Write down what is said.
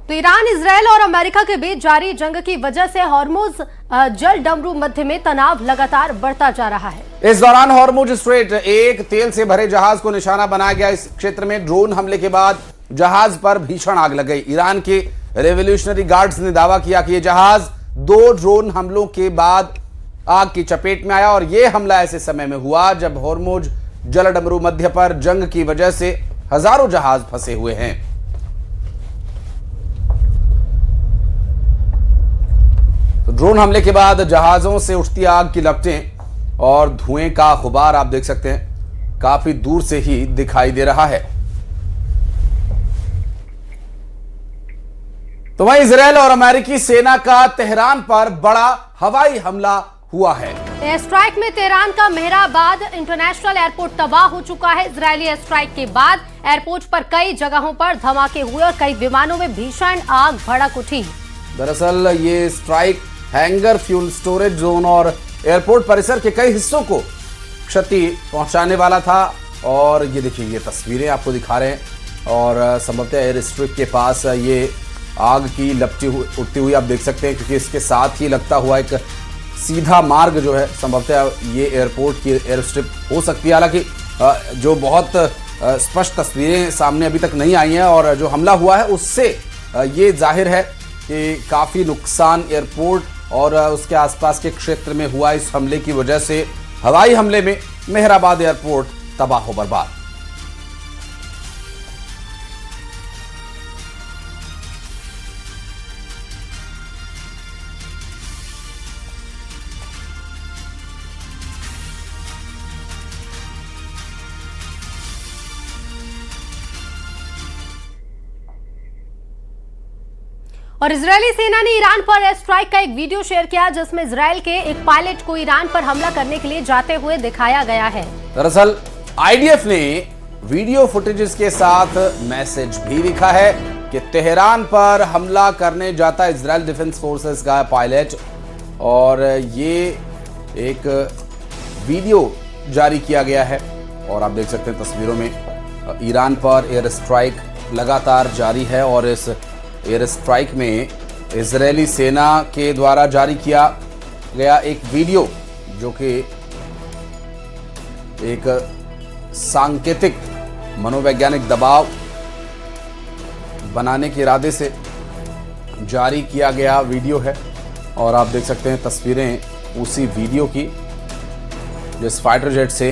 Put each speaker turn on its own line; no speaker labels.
तो Iran, Israel और America के बीच जारी जंग की वजह से हॉर्मुज जल डमरू मध्य में तनाव लगातार बढ़ता जा रहा है।
इस दौरान हॉर्मुज स्ट्रेट एक तेल से भरे जहाज को निशाना बनाया गया। इस क्षेत्र में ड्रोन हमले के बाद जहाज पर भीषण आग लग गई। ईरान के रेवोल्यूशनरी गार्ड्स ने दावा किया कि यह जहाज 2 ड्रोन हमलों के बाद आग की चपेट में आया और यह हमला ऐसे समय में हुआ जब हॉर्मुज जल डमरू मध्य पर जंग की वजह से हजारों जहाज फंसे हुए हैं। तो ड्रोन हमले के बाद जहाजों से उठती आग की लपटें और धुएं का गुबार आप देख सकते हैं काफी दूर से ही दिखाई दे रहा है। तो वहीं इजरायल और अमेरिकी सेना का तेहरान पर बड़ा हवाई हमला हुआ है।
एयर स्ट्राइक में तेहरान का मेहराबाद इंटरनेशनल एयरपोर्ट तबाह हो चुका है। इजरायली एयर स्ट्राइक के बाद एयरपोर्ट पर कई जगहों पर धमाके हुए और कई विमानों में भीषण आग भड़क उठी।
दरअसल ये strike hanger, fuel storage zone और एयरपोर्ट परिसर के कई हिस्सों को क्षति पहुंचाने वाला था। और ये देखिए, ये तस्वीरें आपको दिखा रहे हैं और संभवतः एयर स्ट्रिप के पास ये आग की लपटी उठती हुई आप देख सकते हैं, क्योंकि इसके साथ ही लगता हुआ एक सीधा मार्ग जो है संभवतः ये एयरपोर्ट की एयर स्ट्रिप हो सकती है। हालांकि जो बहुत स्पष्ट तस्वीरें सामने अभी तक नहीं आई हैं और जो हमला हुआ है उससे ये जाहिर है कि काफ़ी नुकसान एयरपोर्ट और उसके आसपास के क्षेत्र में हुआ। इस हमले की वजह से हवाई हमले में मेहराबाद एयरपोर्ट तबाह हो बर्बाद।
और इजरायली सेना ने ईरान पर एयर स्ट्राइक का एक वीडियो शेयर किया जिसमें इजरायल के एक पायलट को ईरान पर हमला करने के लिए जाते हुए दिखाया गया है।
दरअसल आईडीएफ ने वीडियो फुटेजेस के साथ मैसेज भी लिखा है कि तेहरान पर हमला करने जाता इजरायल डिफेंस फोर्सेस का पायलट, और ये एक वीडियो जारी किया गया है और आप देख सकते हैं तस्वीरों में ईरान पर एयर स्ट्राइक लगातार जारी है। और इस एयर स्ट्राइक में इजरायली सेना के द्वारा जारी किया गया एक वीडियो जो कि एक सांकेतिक मनोवैज्ञानिक दबाव बनाने के इरादे से जारी किया गया वीडियो है। और आप देख सकते हैं तस्वीरें उसी वीडियो की जिस फाइटर जेट से